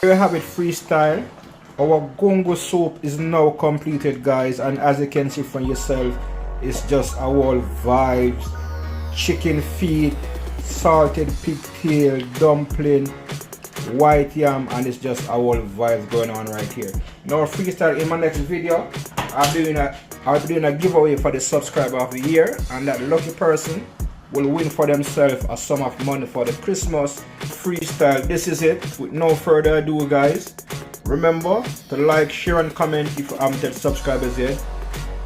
Here we have it, freestyle. Our gungo soup is now completed, guys, and as you can see from yourself, it's just our vibes. Chicken feet, salted pigtail, dumpling, white yam, and it's just our vibes going on right here. Now freestyle, in my next video, I'll be doing a giveaway for the subscriber of the year, and that lucky person will win for themselves a sum of money for the Christmas freestyle. This is it. With no further ado, guys, remember to like, share and comment if you haven't yet subscribers yet.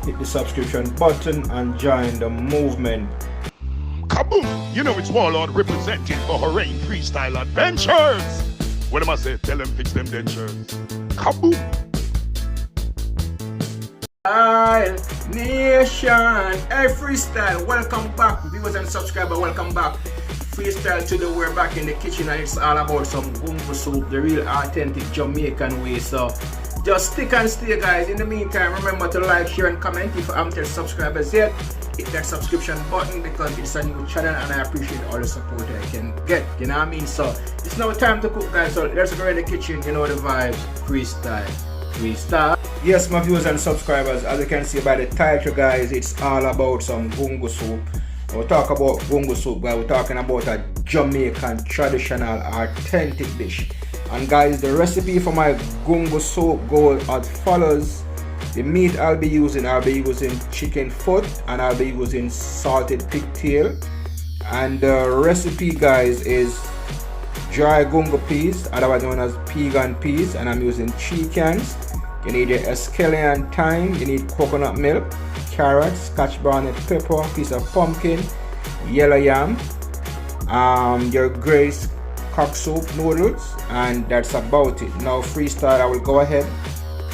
Hit the subscription button and join the movement. Kaboom! You know it's Warlord representing for Hooray Freestyle Adventures. What am I say? Tell them fix them dentures. Kaboom! Nation, hey freestyle, welcome back, viewers and subscribers, welcome back. Freestyle today, we're back in the kitchen and it's all about some gungo soup, the real authentic Jamaican way. So just stick and stay, guys. In the meantime, remember to like, share and comment if you haven't yet subscribers yet. Hit that subscription button because it's a new channel and I appreciate all the support I can get, you know what I mean? So it's now time to cook, guys, so let's go in the kitchen. You know the vibes. Freestyle. Yes, my viewers and subscribers, as you can see by the title, guys, it's all about some gungo soup. When we talk about gungo soup, guys, we're talking about a Jamaican traditional authentic dish. And guys, the recipe for my gungo soup goes as follows. The meat I'll be using chicken foot, and I'll be using salted pigtail. And the recipe, guys, is dry gungo peas, otherwise known as pegan peas, and I'm using 3 cans. You need your scallion thyme, you need coconut milk, carrots, scotch bonnet pepper, piece of pumpkin, yellow yam, your grace cock soup noodles, and that's about it. Now freestyle, I will go ahead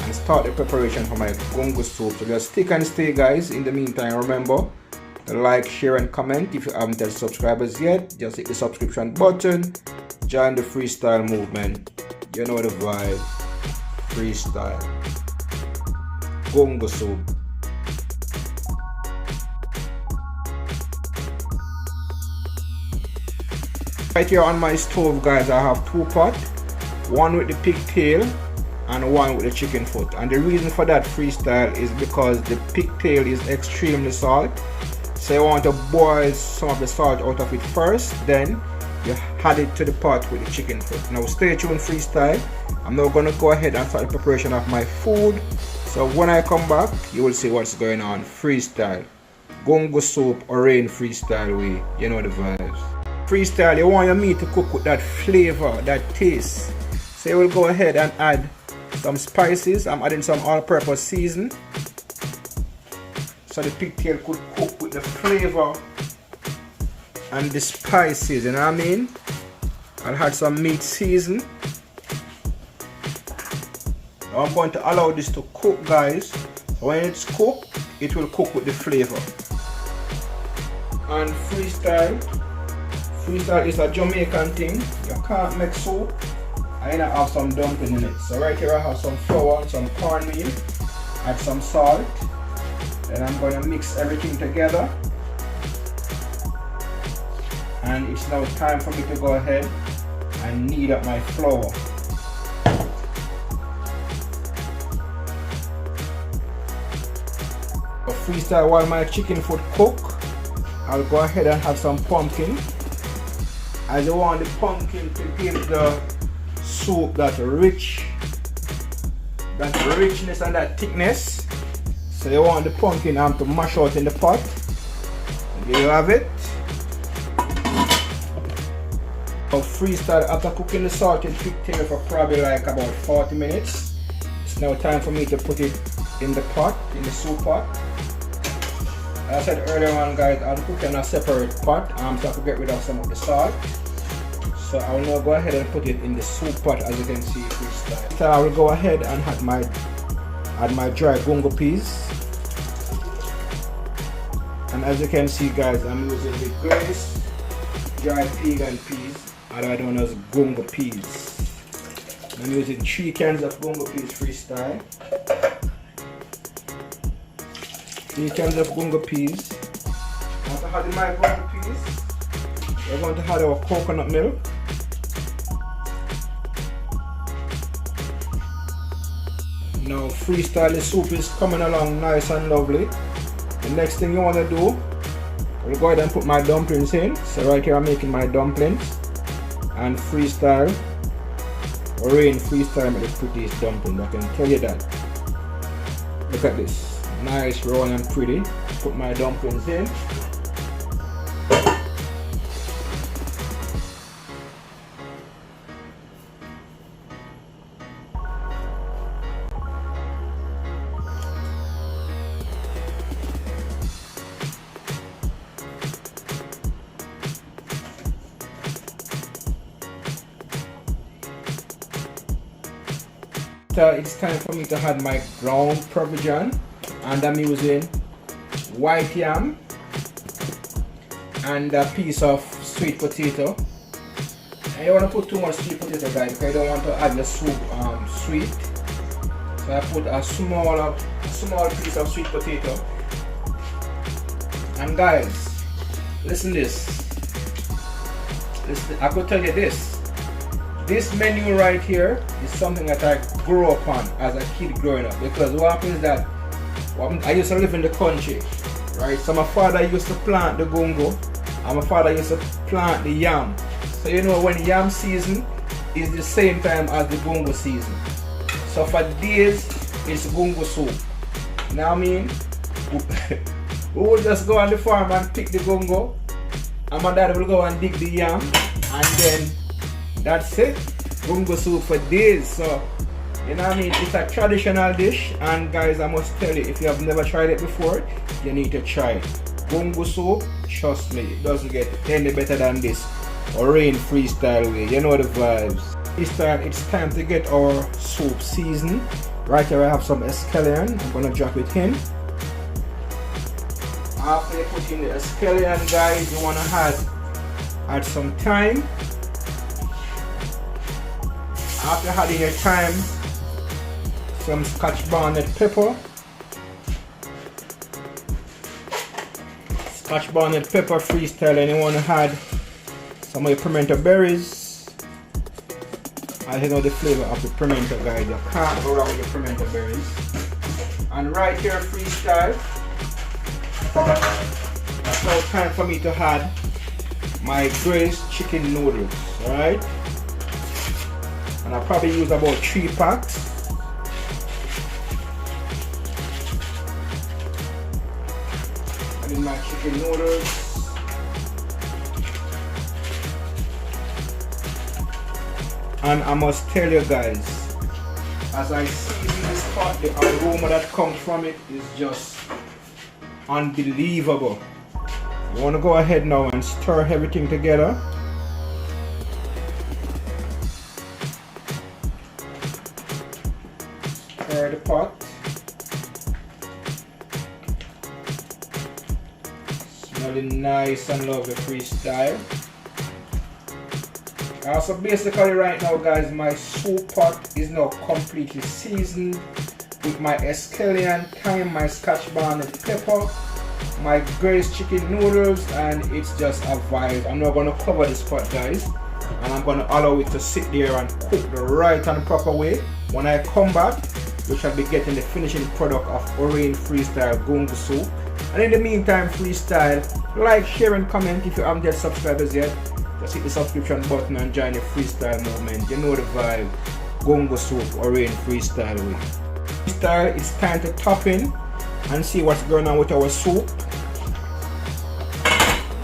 and start the preparation for my gungo soup. So just stick and stay, guys. In the meantime, remember to like, share and comment if you haven't yet subscribers yet. Just hit the subscription button, join the freestyle movement. You know the vibe. Freestyle gungo soup. Right here on my stove, guys, I have 2 pots, one with the pigtail and one with the chicken foot. And the reason for that, freestyle, is because the pigtail is extremely salt, so you want to boil some of the salt out of it first, then you add it to the pot with the chicken foot. Now stay tuned, freestyle. I'm now gonna go ahead and start the preparation of my food, so when I come back you will see what's going on. Freestyle gungo soup or in freestyle way, you know the vibes. Freestyle, you want your meat to cook with that flavor, that taste, so you will go ahead and add some spices. I'm adding some all-purpose season so the pigtail could cook with the flavor and the spices, you know what I mean? I'll add some meat season. Now I'm going to allow this to cook, guys. When it's cooked, it will cook with the flavor. And freestyle is a Jamaican thing. You can't make soup and I have some dumpling in it. So right here I have some flour and some cornmeal, add some salt, then I'm going to mix everything together. And it's now time for me to go ahead and knead up my flour. For freestyle, while my chicken foot cook, I'll go ahead and have some pumpkin. I just want the pumpkin to give the soup that richness and that thickness. So you want the pumpkin to mash out in the pot. And there you have it. Now freestyle, after cooking the salted pigtail for probably like about 40 minutes, it's now time for me to put it in the pot, in the soup pot. As I said earlier on, guys, I'll cook in a separate pot so I can get rid of some of the salt. So I will now go ahead and put it in the soup pot, as you can see freestyle. So I will go ahead and add my dry gungo peas. And as you can see, guys, I'm using the grace dry pegan peas, otherwise known as gungo peas. I'm using 3 cans of gungo peas, freestyle. 3 cans of gungo peas. After adding my gungo peas, we're going to add our coconut milk. Now freestyle, the soup is coming along nice and lovely. The next thing you want to do, I'll go ahead and put my dumplings in. So right here I'm making my dumplings. And freestyle, Rain freestyle make the prettiest dumpling, I can tell you that. Look at this, nice, round and pretty. Put my dumplings in. It's time for me to add my ground provision, and I'm using white yam and a piece of sweet potato. And you don't want to put too much sweet potato, guys, because I don't want to add the soup sweet. So I put a small piece of sweet potato. And guys, listen this. I could tell you this. This menu right here is something that I grew up on as a kid growing up, because what happens is that I used to live in the country, right? So my father used to plant the gungo and my father used to plant the yam. So you know, when yam season is the same time as the gungo season. So for days it's gungo soup. You know what I mean? We will just go on the farm and pick the gungo, and my dad will go and dig the yam, and then that's it, gungo soup for days. So you know what I mean, it's a traditional dish, and guys, I must tell you, if you have never tried it before, you need to try it. Gungo soup, trust me, it doesn't get any better than this. Or Rain freestyle way, you know the vibes. This time it's time to get our soup seasoned. Right here I have some escallion, I'm gonna drop it in. After you put in the escallion, guys, you wanna add some thyme. After adding your thyme, some scotch bonnet pepper. Scotch bonnet pepper freestyle, and you want to add some of your pimento berries. I know the flavor of the pimento, guys. You can't go wrong with your pimento berries. And right here freestyle, it's now time for me to add my braised chicken noodles, alright? And I'll probably use about 3 packs. Adding my chicken noodles. And I must tell you guys, as I season this pot, the aroma that comes from it is just unbelievable. You want to go ahead now and stir everything together. Stir the pot. Smelling nice and lovely freestyle. So basically right now, guys, my soup pot is now completely seasoned with my escallion, thyme, my scotch bonnet pepper, my braised chicken noodles, and it's just a vibe. I'm now going to cover this pot, guys, and I'm going to allow it to sit there and cook the right and proper way. When I come back, we shall be getting the finishing product of Rain freestyle gungo soup. And in the meantime, freestyle, like, share and comment if you haven't yet subscribed yet. Just hit the subscription button and join the freestyle movement. You know the vibe. Gungo soup or Rain freestyle way. Freestyle, it's time to top in and see what's going on with our soup.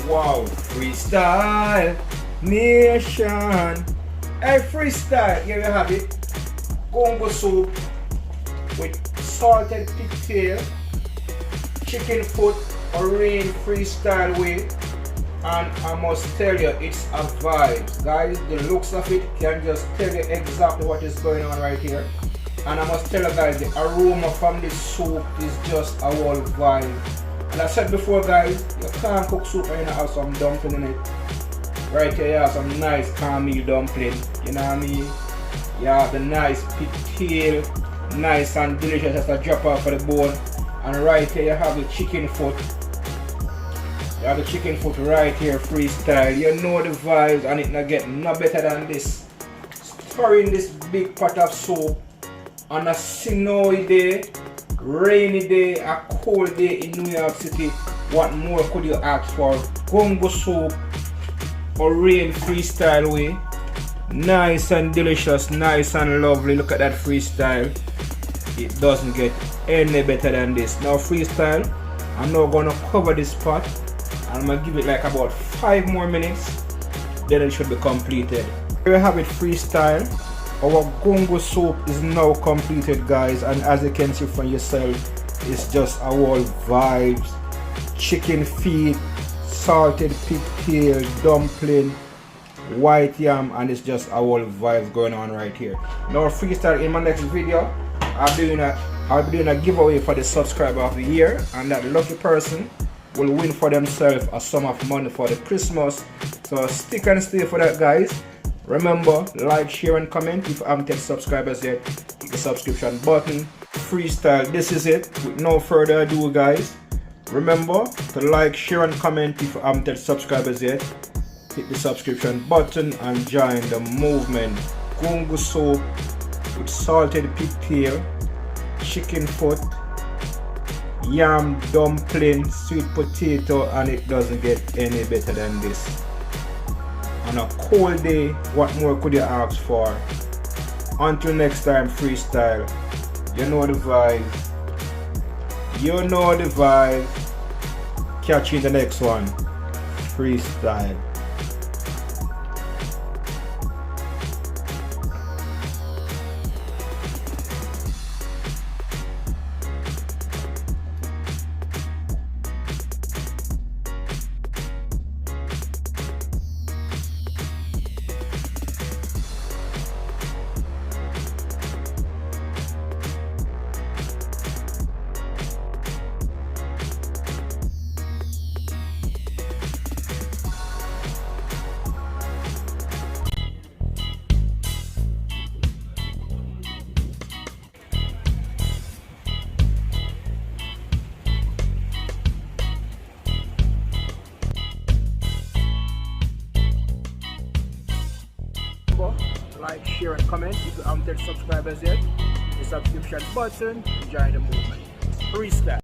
Wow, freestyle nation. Hey, freestyle, here you have it. Gungo soup with salted pigtail, chicken foot or Rain freestyle way. And I must tell you, it's a vibe, guys. The looks of it can just tell you exactly what is going on right here. And I must tell you guys, the aroma from this soup is just a whole vibe. And I said before, guys, you can't cook soup and you don't have some dumpling in it. Right here you have some nice cornmeal dumpling, you know what I mean? You have the nice pigtail, nice and delicious, just a drop off of the bone. And right here you have the chicken foot. You have the chicken foot right here, freestyle. You know the vibes, and it not get no better than this. Stirring this big pot of soup on a snowy day, rainy day, a cold day in New York City. What more could you ask for? Gungo soup or rain freestyle way. Nice and delicious, nice and lovely. Look at that freestyle. It doesn't get any better than this. Now freestyle, I'm now gonna cover this pot and I'm gonna give it like about 5 more minutes, then it should be completed. Here we have it, freestyle. Our gungo soup is now completed, guys, and as you can see from yourself, it's just our vibes. Chicken feet, salted pigtail, dumpling, white yam, and it's just our vibes going on right here. Now freestyle, in my next video I'll be doing a giveaway for the subscriber of the year, and that lucky person will win for themselves a sum of money for the Christmas. So stick and stay for that, guys. Remember, like, share and comment. If you haven't yet subscribers yet, hit the subscription button. Freestyle, this is it. With no further ado, guys, remember to like, share and comment. If you haven't yet subscribers yet, hit the subscription button and join the movement. Gungo soup with salted pigtail, chicken foot, yam, dumpling, sweet potato, and it doesn't get any better than this. On a cold day, what more could you ask for? Until next time, freestyle. You know the vibe. You know the vibe. Catch you in the next one. Freestyle. Like, share and comment. If you haven't yet subscribers yet, the subscription button, join the movement. Freestyle.